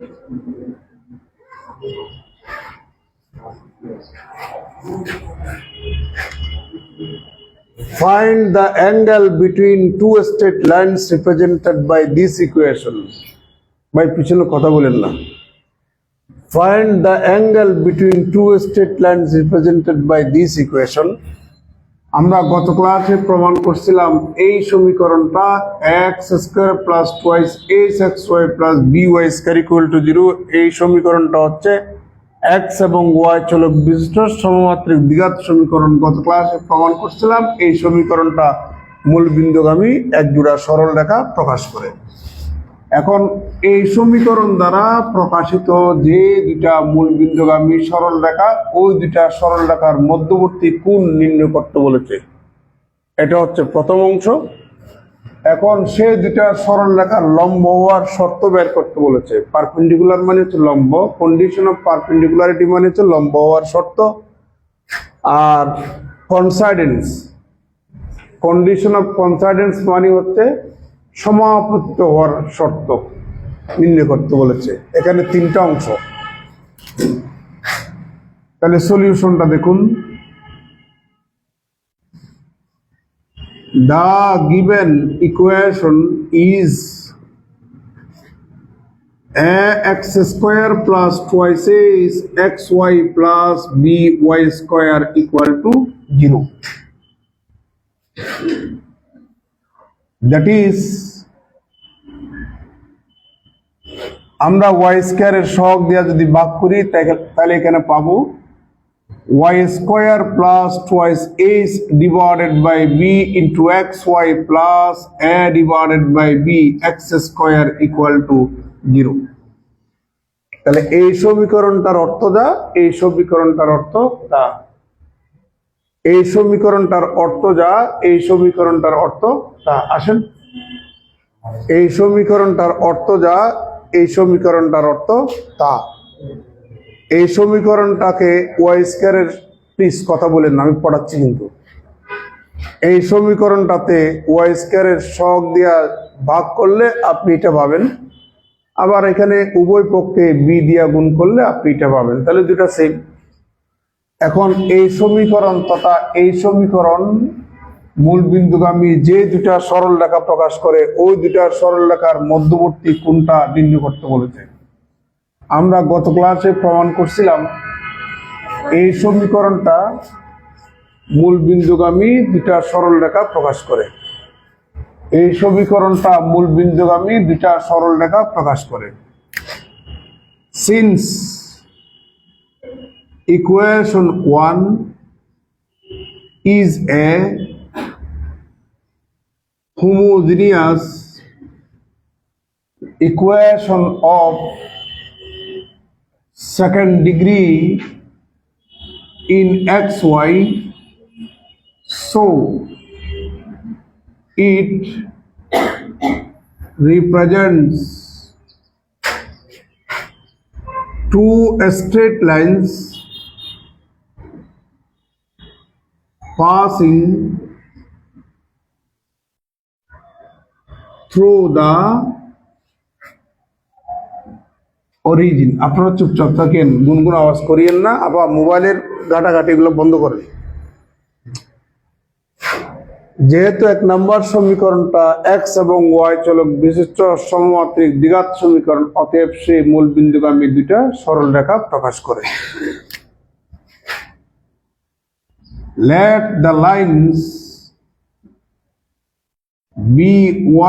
Find the angle between two straight lines represented by this equation. By পিছনে কথা বলেন না। Find the angle between two straight lines represented by this equation. আমরা গত ক্লাসে প্রমাণ করছিলাম এই সমীকরণটা x square plus twice ax(y) plus by square equal to 0। এই সমীকরণটা হচ্ছে x এবং y চলক বিশিষ্ট সমমাত্রিক দ্বিঘাত সমীকরণ। গত ক্লাসে প্রমাণ করছিলাম এই সমীকরণটা মূল বিন্দুগামী এক জোড়া সরল রেখা প্রকাশ করে। এখন এই সমীকরণ দ্বারা প্রকাশিত যে দুটা মূল বিন্দুগামী সরল রেখা ওই দুটা সরল রেখার মধ্যবর্তী কোণ নির্ণয় করতে বলেছে। এটা হচ্ছে প্রথম অংশ। এখন সে দুটা সরল রেখার লম্ব হওয়ার শর্ত বের করতে বলেছে। পারপেন্ডিকুলার মানে হচ্ছে লম্ব, কন্ডিশন অফ পারপেন্ডিকুলারিটি মানে হচ্ছে লম্ব হওয়ার শর্ত, আর কনসাইডেন্স, কন্ডিশন অফ কনসাইডেন্স মানে হচ্ছে সমাপতিত হওয়ার শর্ত নির্ণয় করতে বলেছে। এখানে তিনটা অংশ। তাহলে সলিউশনটা দেখুন। The given equation is ax square plus twice xy plus by square equal to 0. That is, আমরা y স্কয়ার এর সহগ দিয়ে যদি ভাগ করি তাহলে এখানে পাবো y square plus twice a divided by b into xy plus a divided by b x square equal to 0. তাহলে এই সমীকরণটার অর্থ যা, এই সমীকরণটার অর্থ তা, এই সমীকরণটার অর্থ যা, এই সমীকরণটার অর্থ তা। আসেন, এই সমীকরণটার অর্থ যা, এই সমীকরণটার অর্থ তা। এই সমীকরণটাকে ওয়াই স্কয়ারের, প্লিজ কথা বলেন না, আমি পড়াচ্ছি কিন্তু। এই সমীকরণটাতে ওয়াই স্কয়ারের সহগ দিয়া ভাগ করলে আপনি এটা পাবেন, আবার এখানে উভয় পক্ষে বি দিয়া গুণ করলে আপনি এটা পাবেন, তাহলে দুটা সেম। এখন এই সমীকরণ তথা এই সমীকরণ মূল বিন্দুগামী যে দুটা সরল রেখা প্রকাশ করে ওই দুটা সরল রেখার মধ্যবর্তী কোণটা নির্ণয় করতে বলেছে। আমরা গত ক্লাসে প্রমাণ করছিলাম এই সমীকরণটা মূল বিন্দুগামী দুটা সরল রেখা প্রকাশ করে। এই সমীকরণটা মূল বিন্দুগামী দুটা সরল রেখা প্রকাশ করে। Since equation 1 is a homogeneous equation of second degree in xy, so it represents two straight lines passing through the origin. আপনারা চুপচাপ থাকেন, গুনগুন আওয়াজ করিয়েন না, আবার মোবাইলের ঘাটাঘাটি গুলো বন্ধ করেন। যেহেতু এক নম্বর সমীকরণটা এক্স এবং ওয়াই চলক বিশিষ্ট সমমাত্রিক দ্বিঘাত সমীকরণ, অতএব সেই মূল বিন্দুগামী দুইটা সরল রেখা প্রকাশ করে। Let the lines be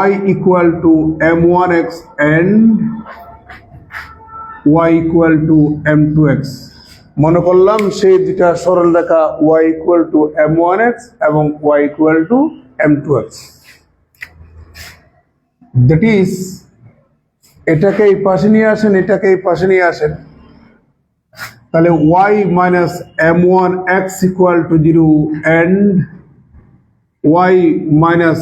y equal to m1x and y equal to m2x. মনে করলাম সেই দুটা সরল রেখা y equal to m1x এবং y equal to m2x. That is, এটাকে এই পাশে নিয়ে আসেন, এটাকে এই পাশে নিয়ে আসেন, তাহলে y minus m1x equal to 0 and y minus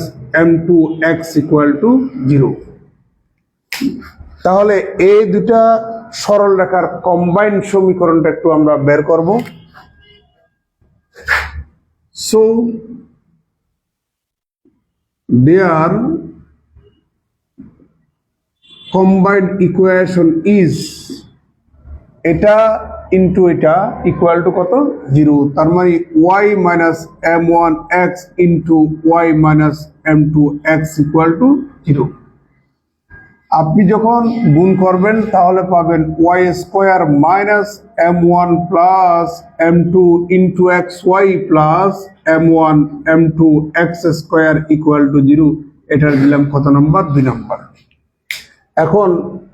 m2x equal to 0. তাহলে এই দুটা সরল রেখার কম্বাইন্ড সমীকরণটা একটু আমরা বের করব। So there combined equation is এটা ইনটু এটা ইকুয়াল টু কত 0, তার মানে y minus m1x into y minus m2x equal to 0। আপনি যখন গুণ করবেন তাহলে পাবেন y square minus m1 plus m2 into xy plus m1 m2 x square equal to 0। এটার দিলাম কত নম্বর 2 নম্বর। এখন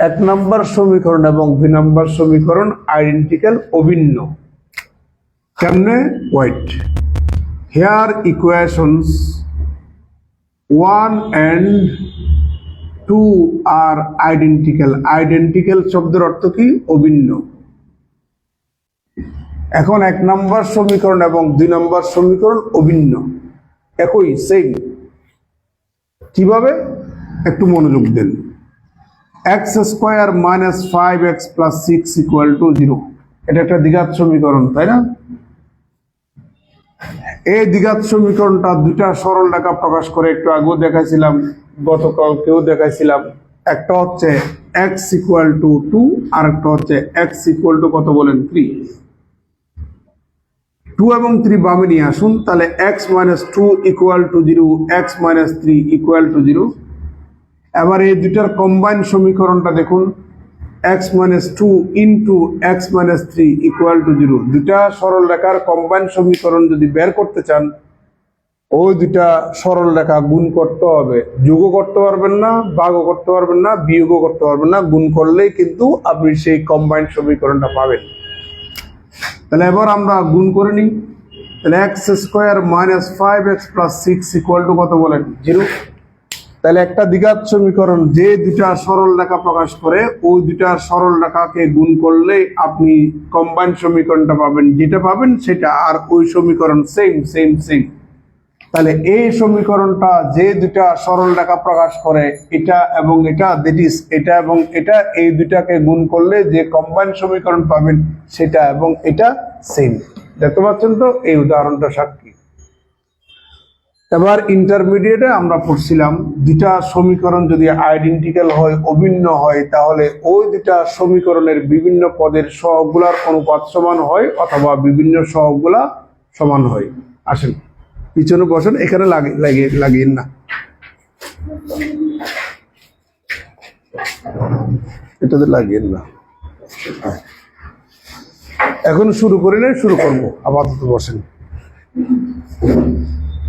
1 নম্বর সমীকরণ এবং 2 নম্বর সমীকরণ আইডেন্টিক্যাল, অভিন্ন। কেমনে? Wait, here equations 1 and 2 are identical. Identical শব্দের অর্থ কি? অভিন্ন। এখন 1 নম্বর সমীকরণ এবং 2 নম্বর সমীকরণ অভিন্ন, একই, সেম। কিভাবে? একটু মনোযোগ দেন। x square minus 5x plus 6 equal to 0, এটা একটা দ্বিঘাত সমীকরণ, তাই না? এই দ্বিঘাত সমীকরণটা দুইটা সরল রেখা প্রকাশ করে, একটু আগেও দেখাইছিলাম, গতকালকেও দেখাইছিলাম। একটা হচ্ছে x ইকুয়াল টু 2 আর একটা হচ্ছে x ইকুয়াল টু কত বলেন? 3। 2 এবং 3 বামে নিয়ে আসুন, তাহলে x minus 2 equal to 0, x minus 3 equal to 0। এবার এই দুটার কম্বাইন সমীকরণটা দেখুন, x minus 2 into x minus 3 equal to 0। দুটা সরল রেখার কম্বাইন সমীকরণ যদি বের করতে চান, ওই দুটা সরল রেখা গুণ করতে হবে। যোগও করতে পারবেন না, ভাগও করতে পারবেন না, বিয়োগও করতে পারবেন না, গুণ করলেই কিন্তু আপনি সেই কম্বাইন সমীকরণটা পাবেন। তাহলে এবার আমরা গুণ করে নিই। তাহলে x square minus 5x plus 6 equal to কত বলেন? 0। তাহলে একটা দ্বিঘাত সমীকরণ যে দুটা সরল রেখা প্রকাশ করে, ওই দুটা সরল রেখাকে গুণ করলে আপনি কম্বাইন সমীকরণটা পাবেন। যেটা পাবেন সেটা, আর ওই সমীকরণ সেম সেম সেম। তাহলে এই সমীকরণটা যে দুটা সরল রেখা প্রকাশ করে, এটা এবং এটা, দ্যাট ইজ এটা এবং এটা, এই দুটাকে গুণ করলে যে কম্বাইন সমীকরণ পাবেন সেটা এবং এটা সেম। দেখতে পাচ্ছেন তো এই উদাহরণটা সাক্ষী। এবার ইন্টারমিডিয়েটে আমরা পড়ছিলাম, দুটা সমীকরণ যদি আইডেন্টিক্যাল হয়, অভিন্ন হয়, তাহলে ওই দুটা সমীকরণের বিভিন্ন পদের সহগগুলার অনুপাত সমান হয় অথবা বিভিন্ন সহগগুলা সমান হয়। আসেন পিছনে বসেন, এখানে লাগিয়ে না, এটাতে লাগিয়ে না। এখন শুরু করি না, শুরু করবো, আপাতত বসেন।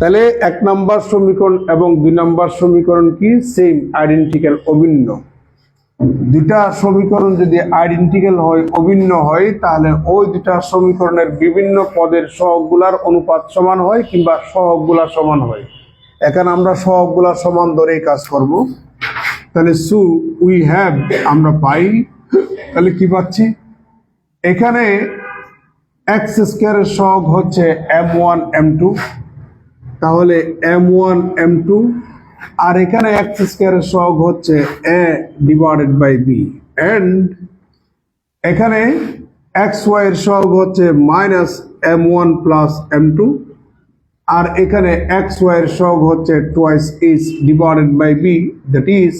তাহলে 1 নম্বর সমীকরণ এবং 2 নম্বর সমীকরণ কি? সেম, আইডেন্টিক্যাল, অভিন্ন। দুটা সমীকরণ যদি আইডেন্টিক্যাল হয়, অভিন্ন হয়, তাহলে ওই দুটা সমীকরণের বিভিন্ন পদের সহগগুলার অনুপাত সমান হয় কিংবা সহগগুলা সমান হয়। এখানে আমরা সহগগুলা সমান ধরেই কাজ করব। তাহলে সো উই হ্যাভ, আমরা পাই, তাহলে কি পাচ্ছি? এখানে x স্কয়ারের সহগ হচ্ছে m1 m2, তাহলে m1 m2, আর এখানে x স্কয়ারের সহগ হচ্ছে a divided by b, and এখানে xy এর সহগ হচ্ছে মাইনাস m1 প্লাস m2, আর এখানে xy এর সহগ হচ্ছে twice is divided by b, that is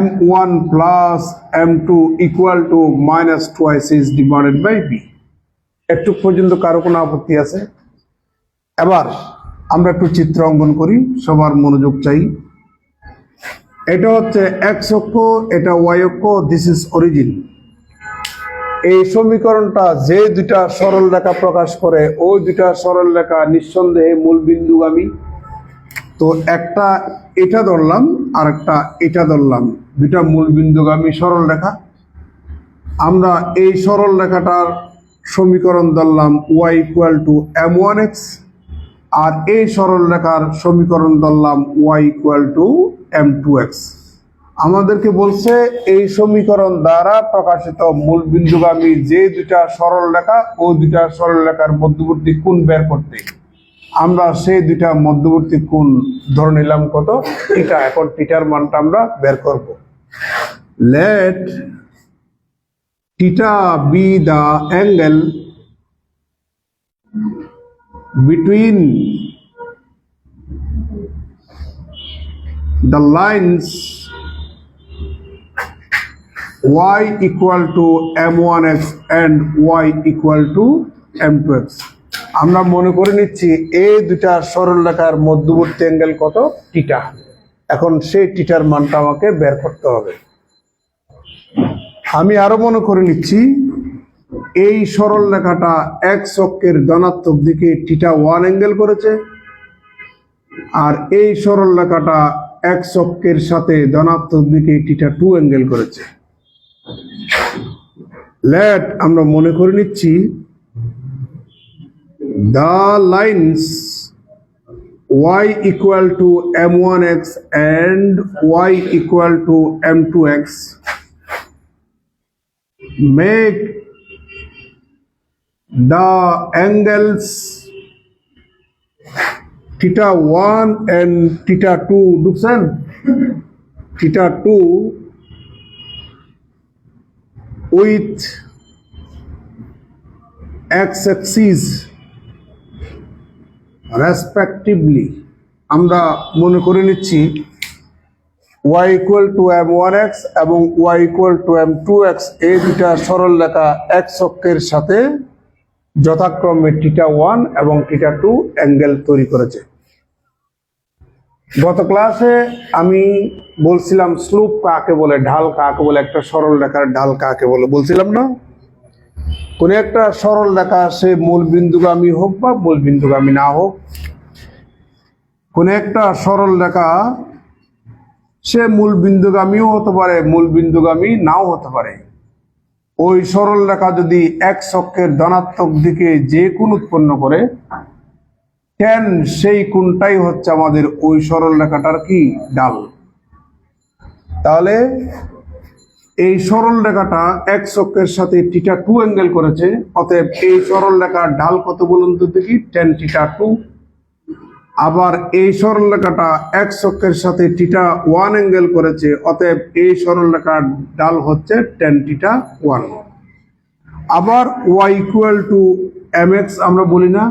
m1 plus m2 equal to minus twice is divided by b। একটু পর্যন্ত কারো কোনো আপত্তি আছে? এবার আমরা একটু চিত্র অঙ্কন করি, সবার মনোযোগ চাই। এটা হচ্ছে x অক্ষ, এটা y অক্ষ, দিস ইজ অরিজিন। এই সমীকরণটা যে দুটা সরল রেখা প্রকাশ করে, ওই দুটা সরল রেখা নিঃসন্দেহে মূল বিন্দুগামী। তো একটা এটা ধরলাম আর একটা এটা ধরলাম, দুটা মূল বিন্দুগামী সরল রেখা। আমরা এই সরল রেখাটার সমীকরণ ধরলাম y ইকুয়াল টু m1x, আর এই সরল রেখার সমীকরণ ধরলাম y ইকুয়াল টু m2x। আমাদেরকে বলছে এই সমীকরণ দ্বারা প্রকাশিত মূল বিন্দুগামী যে দুটা সরল রেখা, ও দুটা সরল রেখার মধ্যবর্তী কোণ বের করতে। আমরা সেই দুটা মধ্যবর্তী কোণ ধরে নিলাম কত? থিটা। এখন থিটার মানটা আমরা বের করব। Let theta be the angle between the lines y equal to m1x and y equal to m2x। আমরা মনে করে নিচ্ছি এই দুইটা সরল রেখার মধ্যবর্তী অ্যাঙ্গেল কত, থিটা। এখন সেই থিটার মানটা আমাকে বের করতে হবে। আমি আরো মনে করে নিচ্ছি এই সরল রেখাটা x অক্ষের ধনাত্মক দিকে থিটা 1 অ্যাঙ্গেল করেছে, আর এই সরল রেখাটা x অক্ষের সাথে ধনাত্মক দিকে থিটা 2 অ্যাঙ্গেল করেছে। লেট আমরা মনে করে নিচ্ছি the lines y equal to m1x and y equal to m2x make the angles theta 1 and theta 2 ঢুকছেন, theta 2 with x-axis respectively। আমরা মনে করে নিচ্ছি y equal to m1x এবং y equal to m2x এই দুটা সরল রেখা x অক্ষের সাথে যথাক্রমে থিটা 1 এবং থিটা 2 অ্যাঙ্গেল তৈরি করেছে। গত ক্লাসে আমি বলছিলাম স্লোপ কাকে বলে, ঢাল কাকে বলে, একটা সরল রেখার ঢাল কাকে বলে বলছিলাম না? কোন একটা সরল রেখা সে মূল বিন্দুগামী হোক বা মূল বিন্দুগামী না হোক, কোন একটা সরল রেখা সে মূল বিন্দুগামীও হতে পারে, মূল বিন্দুগামী নাও হতে পারে। ওই সরল রেখা যদি x অক্ষের ধনাত্মক দিকে যে কোণ উৎপন্ন করে, tan সেই কোণটাই হচ্ছে আমাদের ওই সরল রেখাটার কি, ঢাল। তাহলে এই সরল রেখাটা x অক্ষের সাথে থিটা 2 অ্যাঙ্গেল করেছে, অতএব এই সরল রেখার ঢাল কত বলুন তো দেখি, tan থিটা 2। আবার এই সরল রেখাটা x অক্ষের সাথে থিটা 1 অ্যাঙ্গেল করেছে, অতএব এই সরল রেখার ঢাল হচ্ছে tan থিটা 1। আবার y ইকুয়াল টু mx আমরা বলি না,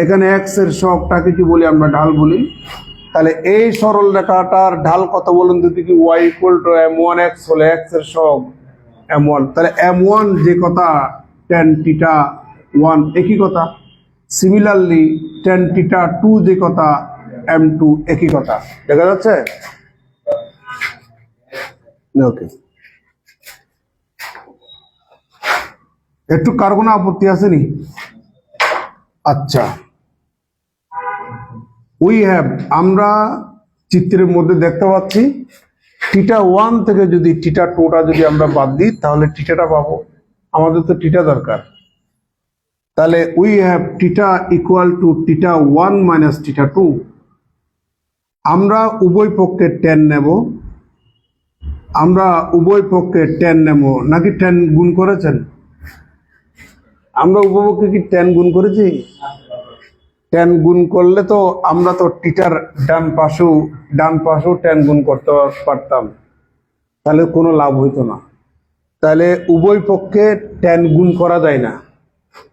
এখানে x এর সহগটাকে কি বলি আমরা, ঢাল বলি। তাহলে এই সরল রেখাটার ঢাল কত বলুন তো দেখি, y ইকুয়াল টু m1x হলে x এর সহগ m1, তাহলে m1 যে কথা tan থিটা 1 একই কথা। সিমিলারলি tan থিটা 2 যে কথা m2 একই কথা। দেখা যাচ্ছে? ওকে, একটু কার কোনো আপত্তি আছে নি? আচ্ছা, উই হ্যাভ, আমরা চিত্রের মধ্যে দেখতে পাচ্ছি থিটা 1 থেকে যদি থিটা 2টা যদি আমরা বাদ দিই তাহলে থিটাটা পাবো। আমাদের তো থিটা দরকার। তাহলে we have theta equal to theta 1 minus theta 2। আমরা উভয় পক্ষে tan নেব, আমরা উভয় পক্ষে tan নেব নাকি tan গুণ করেছেন? আমরা উভয় পক্ষে কি tan গুণ করেছি? tan গুণ করলে তো আমরা তো থিটার ডান পাশেও tan গুণ করতে পারতাম, তাহলে কোনো লাভ হইতো না। তাহলে উভয় পক্ষে tan গুণ করা যায় না,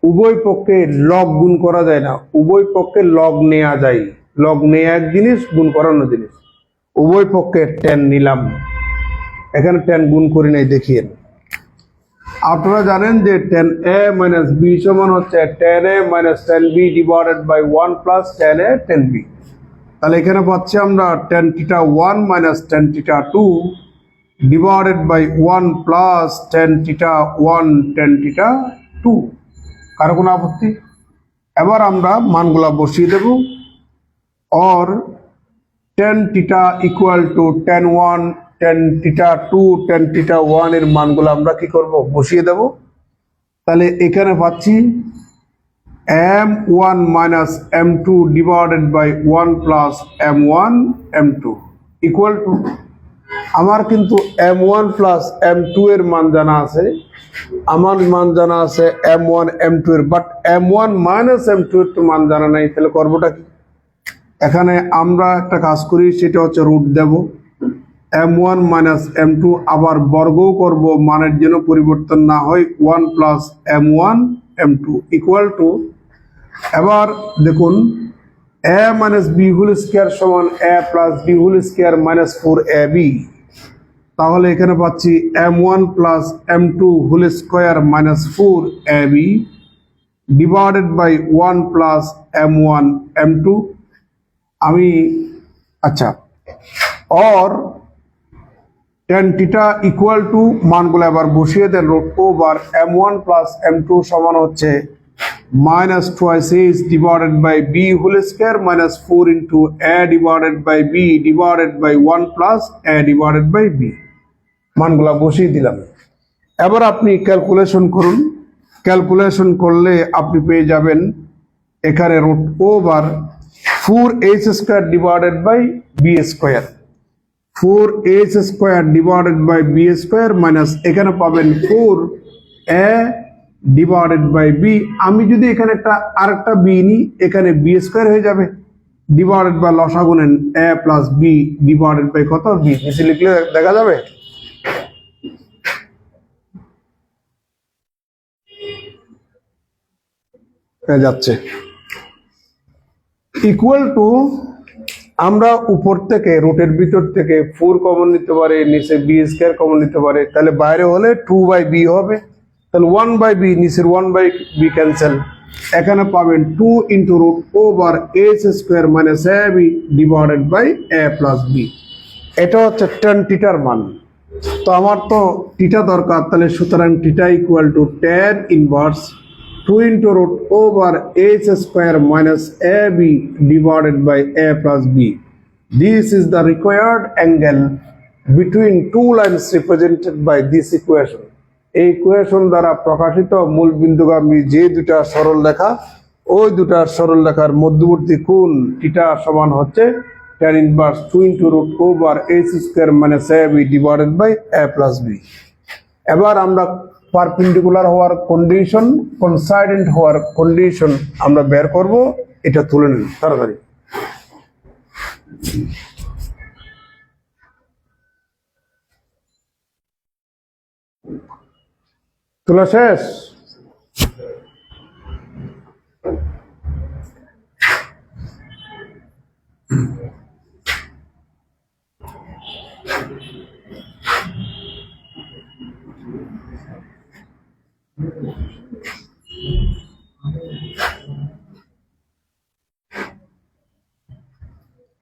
উভয় পক্ষে লগ গুণ করা যায় না, উভয় পক্ষে লগ নেওয়া যায়। লগ নেওয়া এক জিনিস, গুণ করানো জিনিস। উভয় পক্ষে tan নিলাম, এখানে tan গুণ করি নাই, দেখিয়েন। আপনারা জানেন যে tan a মাইনাস b সমান হচ্ছে tan a minus tan b divided by 1 plus tan a tan b। তাহলে এখানে পাচ্ছি আমরা tan theta 1 minus tan theta 2 divided by 1 plus tan theta 1 tan theta 2। কারো কোনো আপত্তি? এবার আমরা মানগুলা বসিয়ে দেব। और tan theta equal to tan 1 tan theta 2 tan theta 1 এর মানগুলো আমরা কি করব, বসিয়ে দেব। তাহলে এখানে পাচ্ছি m1 minus m2 divided by 1 plus m1 m2 equal to, আমার কিন্তু m1 প্লাস m2 এর মান জানা আছে, আমার মান জানা আছে m1 m2 এর, বাট m1 মাইনাস m2 এর তো মান জানা নাই। তাহলে করবোটা কি? এখানে আমরা একটা কাজ করি, সেটা হচ্ছে রুট দেব m1 মাইনাস m2, আবার বর্গও করব মানের জন্য পরিবর্তন না হয় 1 plus m1 m2 equal two, এবার দেখুন a minus b whole square সমান a plus b whole square minus 4ab তাহলে এখানে পাচ্ছি m1 plus m2 whole square minus 4ab divided by 1 plus m1 m2 আমি আচ্ছা और tan থিটা ইকুয়াল টু মানগুলো এবার বসিয়ে দেন root over m1 plus m2 সমান হচ্ছে minus twice a divided by b whole square minus 4 into a divided by b divided by 1 plus a divided by b মানগুলা বসিয়ে দিলাম। এবার আপনি ক্যালকুলেশন করুন, ক্যালকুলেশন করলে আপনি পেয়ে যাবেন এখানে root over 4h square divided by b square 4h square divided by b square minus এখানে পাবেন 4a ডিভাইডেড বাই বি। আমি যদি এখানে আরেকটা বি নিই এখানে বি স্কয়ার হয়ে যাবে ডিভাইডেড বাই লসাগু নেন এ প্লাস বি ডিভাইডেড বাই কত বি, নিচে লিখলে দেখা যাবে যাচ্ছে ইকুয়াল টু আমরা উপর থেকে রুটের ভিতর থেকে 4 কমন নিতে পারে, নিচে বি স্কয়ার কমন নিতে পারে, তাহলে বাইরে হলে 2/b হবে, তাহলে 1/b নিচের 1/b ক্যান্সেল, এখানে পাবেন 2 into root over h square minus ab divided by a plus b। এটা হচ্ছে tan থিটার মান। তো আমার তো থিটা দরকার, তাহলে সুতরাং theta equal to tan inverse 2 into root over h square minus ab divided by a plus b. This is the required angle between two lines represented by this equation. এই equation দ্বারা প্রকাশিত মূল বিন্দুগামী যে দুটা সরলরেখা ওই দুটা সরলরেখার মধ্যবর্তী কোণ থিটা সমান হচ্ছে tan inverse 2 into root over h square minus ab divided by a plus b. এবার আমরা পারপেন্ডিকুলার হওয়ার কন্ডিশন, কোইন্সাইডেন্ট হওয়ার কন্ডিশন আমরা বের করব, এটা তুলে নিন তাড়াতাড়ি। তোলা শেষ?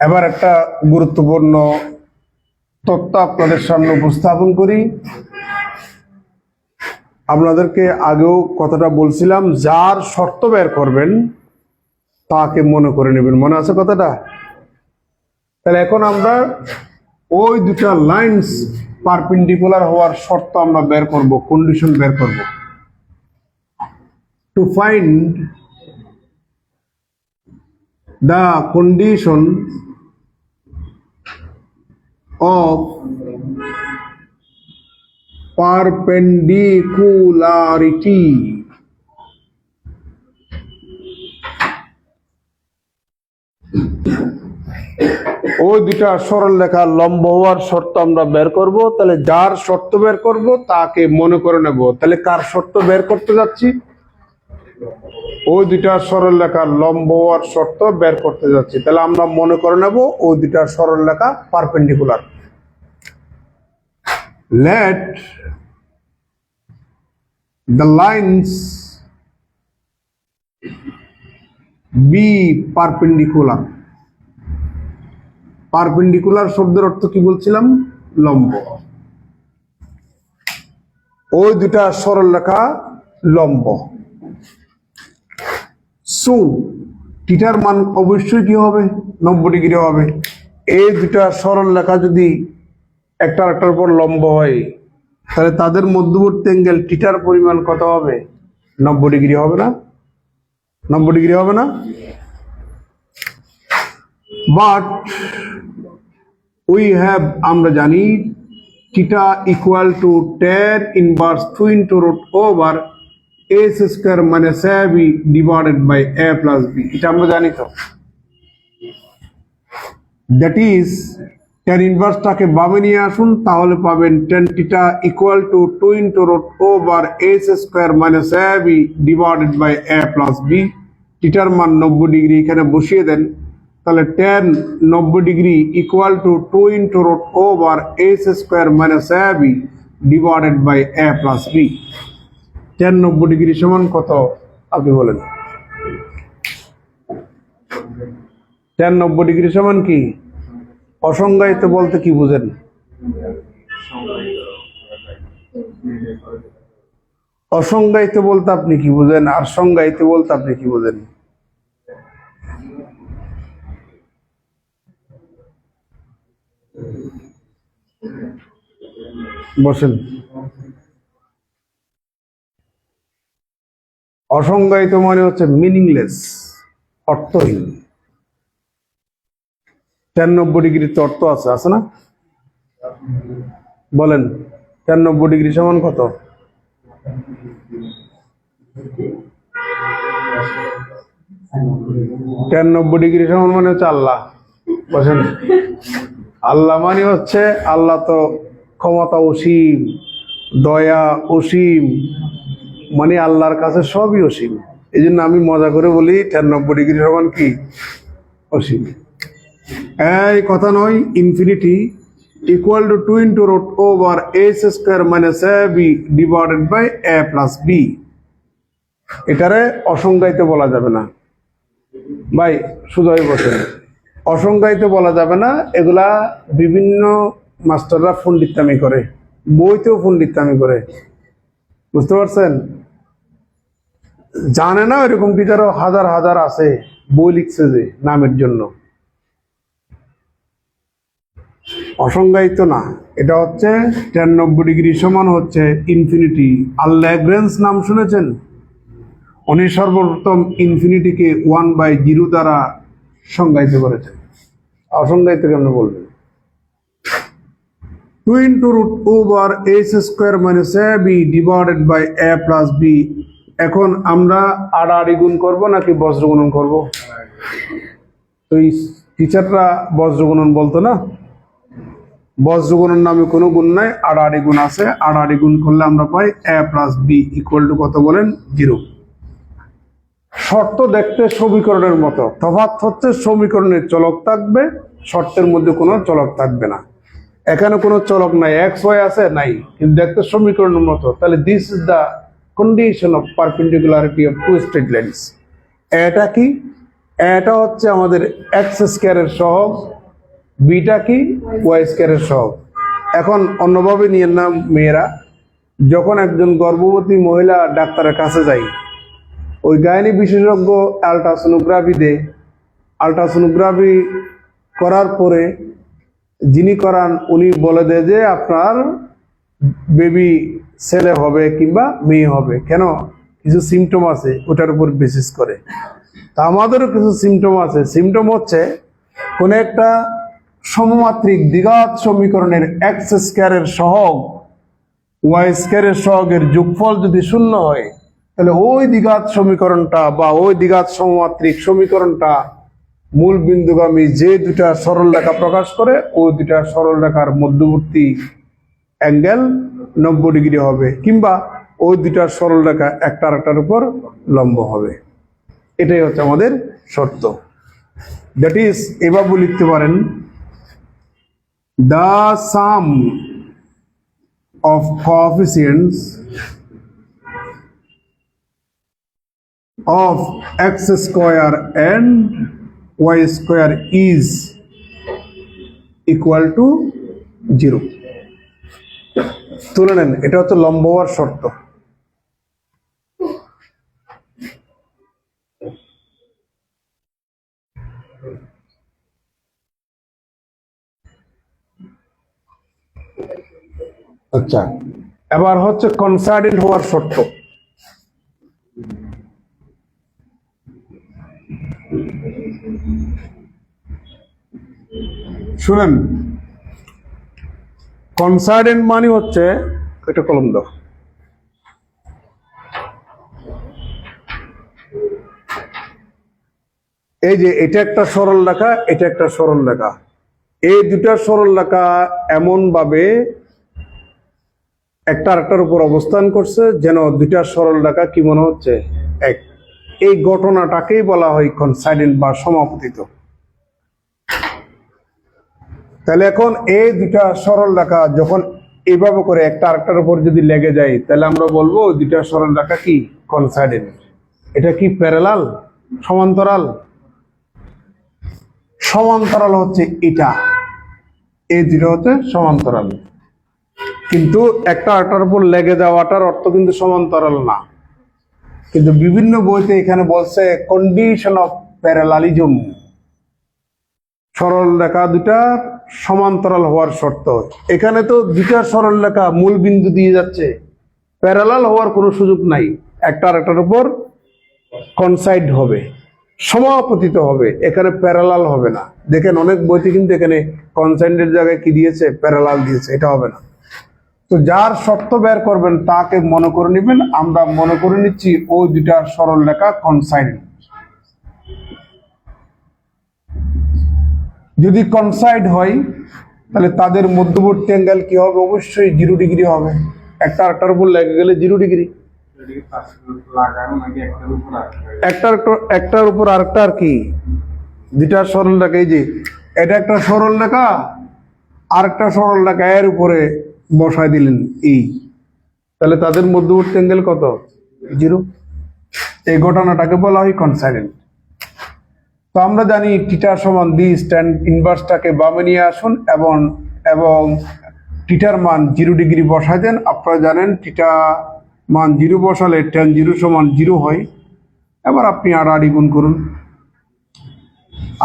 এবার একটা গুরুত্বপূর্ণ তথ্য আপনাদের সামনে উপস্থাপন করি। আপনাদেরকে আগেও কথাটা বলছিলাম, যার শর্ত বের করবেন তাকে মনে করে নেবেন, মনে আছে কথাটা? তাহলে এখন আমরা ওই দুটা লাইনস পারপেন্ডিকুলার হওয়ার শর্ত আমরা বের করব, কন্ডিশন বের করব। To find the condition of perpendicularity ওই দুটা সরল রেখা লম্ব হওয়ার শর্ত আমরা বের করব। তাহলে যার শর্ত বের করব তাকে মনে করে নেব। তাহলে কার শর্ত বের করতে যাচ্ছি? ওই দুটা সরল রেখা লম্ব হওয়ার শর্ত বের করতে যাচ্ছি। তাহলে আমরা মনে করে নেব ওই দুটা সরল রেখা perpendicular. Let the lines be perpendicular. Perpendicular শব্দের অর্থ কি বলছিলাম? লম্ব। ওই দুটা সরল রেখা লম্ব। সো থিটার মান অবশ্যই কি হবে? 90 ডিগ্রি হবে। এই দুটা সরল রেখা যদি একটা আরেকটার উপর লম্ব হয় তাহলে তাদের মধ্যবর্তী অ্যাঙ্গেল থিটার পরিমাণ কত হবে? 90 ডিগ্রি হবে না? 90 ডিগ্রি হবে না? বাট উই হ্যাভ, আমরা জানি theta equal to tan inverse 2 into root over h square minus ab divided by a plus b। এটা আমরা জানি তো। দ্যাট ইজ tan ইনভার্সটাকে বামে নিয়ে আসুন, তাহলে পাবেন tan theta equal to 2 into root over h square minus ab divided by a plus b। থিটার মান 90 ডিগ্রি এখানে বসিয়ে দেন। তাহলে tan 90 degree equal to 2 into root over S square minus A B divided by A plus B. tan 90 degree সমান কত আপনি বলেন? tan 90 degree সমান কি? অসংজ্ঞায়িত বলতে কি বুঝেন? অসংজ্ঞায়িত বলতে আপনি কি বুঝেন আর সংজ্ঞায়িত বলতে আপনি কি বুঝেন? বসেন। অসংজ্ঞায়িত মানে হচ্ছে মিনিংলেস, অর্থহীন। tan 90 ডিগ্রির তো অর্থ আছে, আছে না? বলেন tan 90 ডিগ্রি সমান কত? tan 90 ডিগ্রি সমান মানে হচ্ছে আল্লাহ। বসেন। আল্লাহ মানে হচ্ছে আল্লাহ তো ক্ষমতা অসীম, দয়া অসীম, মানে আল্লাহর কাছে সবই অসীম। এই জন্য আমি মজা করে বলি tan 90 ডিগ্রি সমান কি? অসীম। এই কথা নয়, infinity equal to 2 into root over S square minus A B divided by A plus B. এটারে অসংজ্ঞায়িত বলা যাবে না ভাই, সুজয় বসেন। অসংজ্ঞায়িত বলা যাবে না, এগুলা বিভিন্ন মাস্টাররা পণ্ডিতামি করে, বইতেও পণ্ডিতামি করে, বুঝতে পারছেন? জানে না এরকম টিচারও হাজার হাজার আছে, বই লিখছে যে নামের জন্য। অসংজ্ঞায়িত না, এটা হচ্ছে tan 90 ডিগ্রি সমান হচ্ছে ইনফিনিটি। আর ল্যাগ্রেঞ্জ নাম শুনেছেন? উনি সর্বপ্রথম ইনফিনিটিকে 1/0 দ্বারা সংজ্ঞায়িত করেছেন। অসংজ্ঞায়িত কেমন বলবেন? 2 into root over S square minus A B divided by A plus B. এখন আমরা আড়াআড়ি গুণ করবো নাকি বজ্র গুণন করবো? তো এই টিচাররা বজ্র গুণন বলতো না, বজ্র গুণন নামে কোনো গুণ নাই, আড়াআড়ি গুণ আছে। আড়াআড়ি গুণ করলে আমরা পাই এ প্লাস বি ইকুয়াল টু কত বলেন? 0। শর্ত দেখতে সমীকরণের মতো, তফাৎ হচ্ছে সমীকরণের চলক থাকবে, শর্তের মধ্যে কোনো চলক থাকবে না। এখানে কোনো চলক নাই, এক্স ওয়াই আছে নাই, কিন্তু দেখতে সমীকরণের মতো। তাহলে this is the condition of perpendicularity of two straight lines. এটা কি? এটা হচ্ছে আমাদের এক্স স্কয়ারের সহগ, বিটা কি? ওয়াই স্কয়ারের সহগ। এখন অন্যভাবে নিয়ে নাম মেয়েরা, যখন একজন গর্ভবতী মহিলা ডাক্তারের কাছে যায়, ওই গাইনি বিশেষজ্ঞ আলট্রাসোনোগ্রাফি দেয়। আলট্রাসোনোগ্রাফি করার পরে যিনি করান উনি বলে দেয় যে আপনার বেবি ছেলে হবে কিংবা মেয়ে হবে। কেন? কিছু সিমটম আছে, ওটার উপর বেসিস করে। তা আমাদেরও কিছু সিমটম আছে। সিমটম হচ্ছে কোন একটা সমমাত্রিক দ্বিঘাত সমীকরণের এক্স স্কয়ারের সহগ ওয়াই স্কয়ারের সহগের যোগফল যদি 0 হয়, তাহলে ওই দ্বিঘাত সমীকরণটা বা ওই দ্বিঘাত সমমাত্রিক সমীকরণটা মূল বিন্দুগামী যে দুটা সরল রেখা প্রকাশ করে, ওই দুটা সরল রেখার মধ্যবর্তী অ্যাঙ্গেল 90 ডিগ্রি হবে, কিংবা ওই দুটা সরল রেখা একটা আরেকটার উপর লম্ব হবে। এটাই হচ্ছে আমাদের শর্ত। দ্যাট ইজ, এভাবে লিখতে পারেন, the sum of coefficients of x square and y square is equal to 0। তুলে নেন, এটা হচ্ছে লম্ব হওয়ার শর্ত। আচ্ছা, এবার হচ্ছে কনসার্ডেন্ট হওয়ার শর্ত। শুনেন, কনসার্ডেন্ট মানে হচ্ছে, এটা কলম দাও, এই যে এটা একটা সরল রেখা, এটা একটা সরল রেখা, এই দুটা সরল রেখা এমন ভাবে একটা আরেকটার উপর অবস্থান করছে যেন দুইটা সরল রেখা কি মনে হচ্ছে? এক। এই ঘটনাটাকেই বলা হয় কনসাইডেন্ট বা সমাপতিত। তাহলে এখন এই দুটা সরল রেখা যখন এইভাবে করে একটা আরেকটার উপর যদি লেগে যায়, তাহলে আমরা বলবো দুটা সরল রেখা কি কনসাইডেন্ট। এটা কি প্যারালাল, সমান্তরাল? সমান্তরাল হচ্ছে এটা, এই দুটো হচ্ছে সমান্তরাল। কিন্তু একটা আরেকটার উপর লেগে যাওয়াটার অর্থ কিন্তু সমান্তরাল না। কিন্তু বিভিন্ন বইতে এখানে বলছে কন্ডিশন অফ প্যারালালিজম, সরল রেখা দুটা সমান্তরাল হওয়ার শর্ত। এখানে তো দুটা সরল রেখা মূল বিন্দু দিয়ে যাচ্ছে, প্যারালাল হওয়ার কোনো সুযোগ নাই। একটা আরেকটার উপর কনসাইড হবে, সমাপতিত হবে, এখানে প্যারালাল হবে না। দেখেন অনেক বইতে কিন্তু এখানে কনসাইডের জায়গায় কি দিয়েছে, প্যারালাল দিয়েছে, এটা হবে না। তো যার শর্ত বের করবেন তাকে মনে করে নেবেন, আমরা মনে করে নিচ্ছি ওই দুটা সরল রেখা কনসাইড। যদি কনসাইড হয় তাহলে তাদের মধ্যবর্তী অ্যাঙ্গেল কি হবে? অবশ্যই 0 ডিগ্রি হবে। একটা আরেকটার উপর লেগে গেলে 0 ডিগ্রি। একটার উপর আরেকটা আর কি, দুটা সরল রেখা। এই যে এটা একটা সরল রেখা, আরেকটা সরল রেখা এর উপরে বসায় দিলেন এই, তাহলে তাদের মধ্যবর্তী অ্যাঙ্গেল কত? 0। এই ঘটনাটাকে বলা হয় কনসাইডেন্ট। তো আমরা জানি থিটা সমান বি, স্ট্যান্ড ইনভার্সটাকে বামে নিয়ে আসুন এবং থিটার মান 0 ডিগ্রি বসায় দেন। আপনারা জানেন থিটা মান 0 বসালে tan 0 সমান 0 হয়। এবার আপনি আড়াআড়ি গুণ করুন।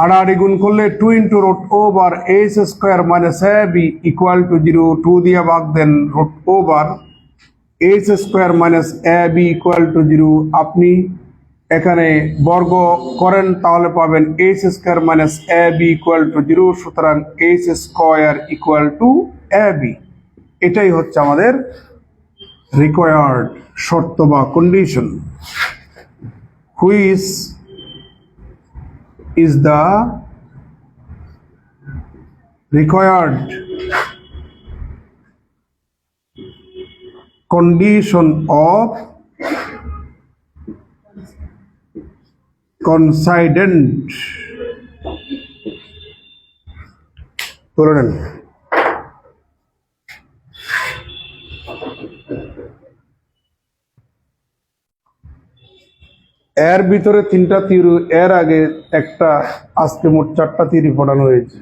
আড়াআড়ি গুণ করলে 2 into root over a square minus ab equal to 0, 2 দিয়ে ভাগ দেন root over a square minus ab equal to 0। আপনি এখানে বর্গ করেন তাহলে পাবেন a square minus ab equal to 0। সুতরাং a square equal to ab। এটাই হচ্ছে আমাদের রিকোয়ার্ড শর্ত বা condition. Which is the required condition of coincident বলে নেন। এর ভিতরে 3টা থিওরি, এর আগে একটা, আজকে মোট 4টা থিওরি পড়ানো হয়েছে।